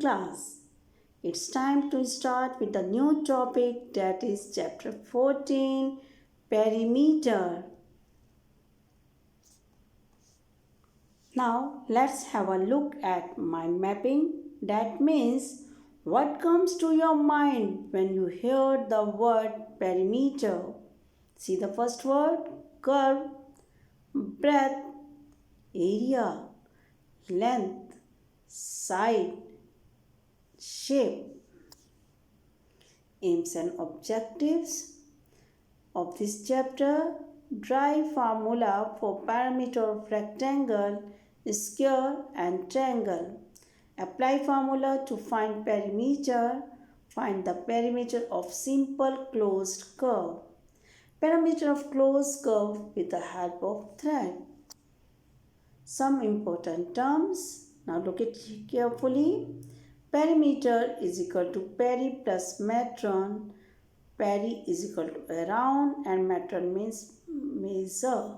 class. It's time to start with the new topic, that is chapter 14, perimeter. Now let's have a look at mind mapping. That means what comes to your mind when you hear the word perimeter. See the first word, curve, breadth, area, length, side, shape. Aims and objectives of this chapter. Dry formula for perimeter of rectangle, square and triangle. Apply formula to find perimeter. Find the perimeter of simple closed curve. Perimeter of closed curve with the help of thread. Some important terms. Now look at it carefully. Perimeter is equal to peri plus metron. Peri is equal to around and metron means measure.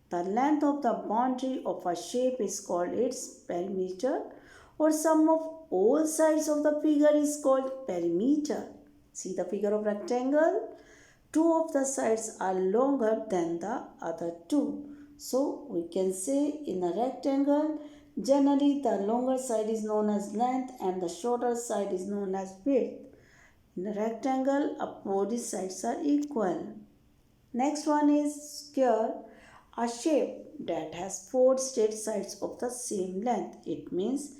The length of the boundary of a shape is called its perimeter, or sum of all sides of the figure is called perimeter. See the figure of rectangle? Two of the sides are longer than the other two. So we can say in a rectangle, generally the longer side is known as length and the shorter side is known as width. In a rectangle, opposite sides are equal. Next one is square, a shape that has four straight sides of the same length. It means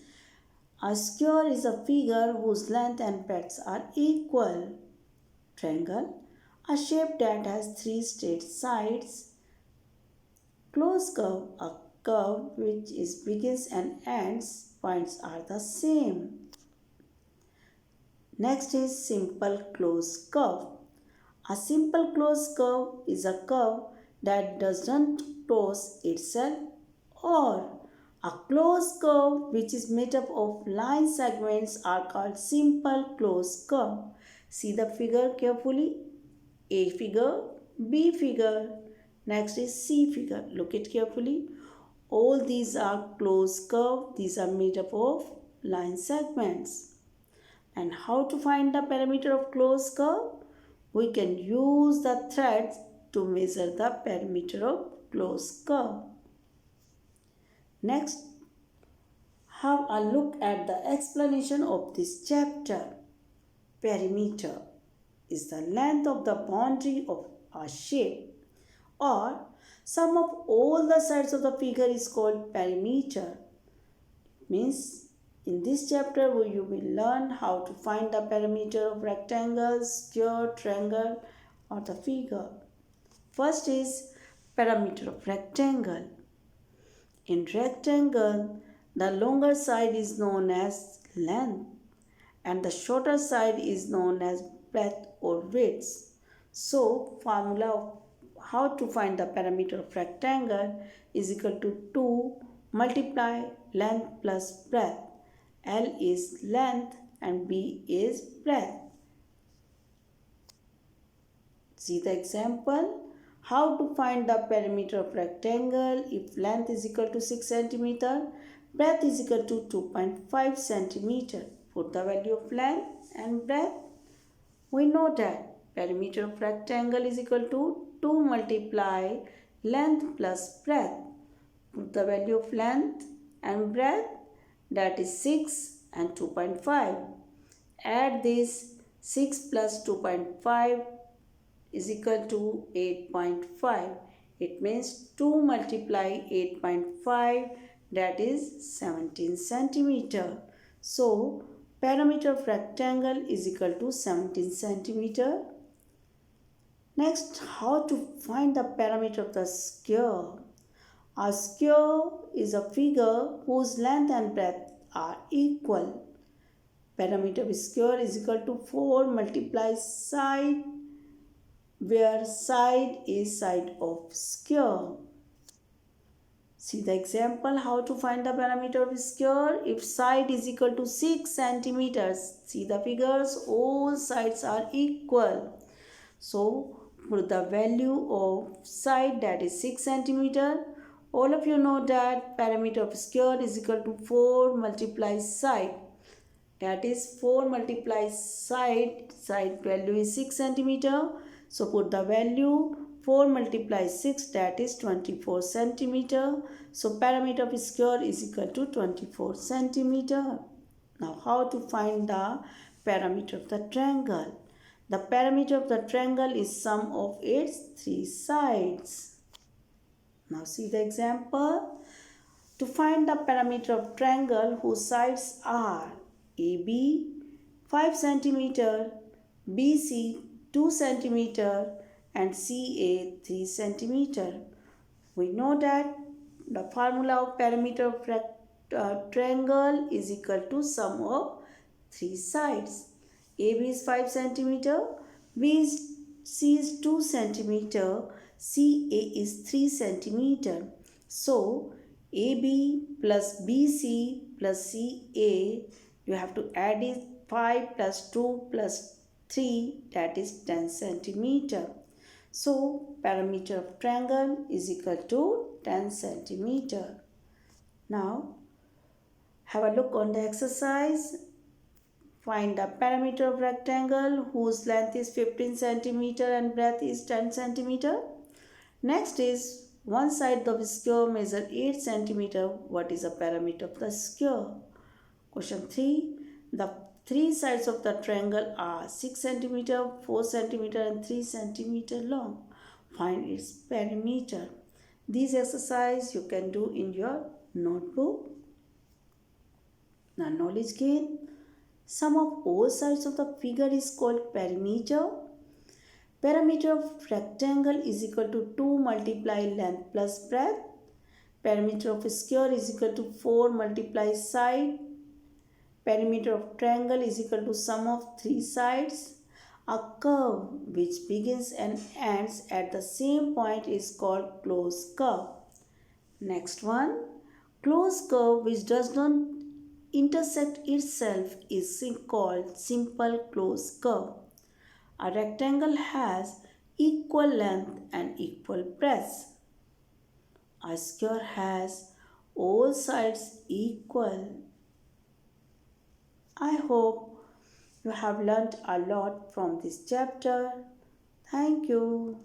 a square is a figure whose length and breadth are equal. Triangle, a shape that has three straight sides. Closed curve, a curve which begins and ends points are the same. Next is simple closed curve. A simple closed curve is a curve that doesn't close itself, or a closed curve which is made up of line segments are called simple closed curve. See the figure carefully. A figure, B figure, next is C figure. Look it carefully. All these are closed curve. These are made up of line segments. And how to find the perimeter of closed curve? We can use the threads to measure the perimeter of closed curve. Next, have a look at the explanation of this chapter. Perimeter is the length of the boundary of a shape, or sum of all the sides of the figure is called perimeter. Means in this chapter you will learn how to find the perimeter of rectangle, square, triangle or the figure. First is perimeter of rectangle. In rectangle, the longer side is known as length and the shorter side is known as breadth or width. So, formula of how to find the perimeter of rectangle is equal to 2 multiply length plus breadth. L is length and B is breadth. See the example. How to find the perimeter of rectangle if length is equal to 6 cm, breadth is equal to 2.5 cm. Put the value of length and breadth. We know that perimeter of rectangle is equal to 2 multiply length plus breadth. Put the value of length and breadth, that is 6 and 2.5. Add this, 6 plus 2.5 is equal to 8.5. It means 2 multiply 8.5, that is 17 centimeter. So, perimeter of rectangle is equal to 17 centimeter. Next, how to find the perimeter of the square? A square is a figure whose length and breadth are equal. Perimeter of square is equal to 4 multiply side, where side is side of square. See the example how to find the perimeter of square. If side is equal to 6 centimeters, see the figures, all sides are equal. So put the value of side, that is 6 centimeter. All of you know that perimeter of square is equal to 4 multiply side. that is 4 multiply side value is 6 centimeter. So put the value 4 multiply 6, that is 24 centimeter. So perimeter of square is equal to 24 centimeter. Now how to find the perimeter of the triangle? The perimeter of the triangle is sum of its 3 sides. Now see the example. To find the perimeter of triangle whose sides are AB 5 cm, BC 2 cm and CA 3 cm. We know that the formula of perimeter of triangle is equal to sum of 3 sides. AB is 5 cm, BC is 2 cm, CA is 3 cm. So AB plus BC plus CA, you have to add it 5 plus 2 plus 3, that is 10 centimeter. So perimeter of triangle is equal to 10 centimeter. Now have a look on the exercise. Find the perimeter of rectangle whose length is 15 centimeter and breadth is 10 centimeter. Next is one side of the square measure 8 centimeter. What is the perimeter of the square? Question 3. The three sides of the triangle are 6 centimeter, 4 centimeter and 3 centimeter long. Find its perimeter. These exercise you can do in your notebook. Now knowledge gain. Sum of all sides of the figure is called perimeter. Perimeter of rectangle is equal to 2 multiply length plus breadth. Perimeter of square is equal to 4 multiply side. Perimeter of triangle is equal to sum of 3 sides. A curve which begins and ends at the same point is called closed curve. Next one. Closed curve which does not intersect itself is called simple closed curve. A rectangle has equal length and equal breadth. A square has all sides equal. I hope you have learnt a lot from this chapter. Thank you.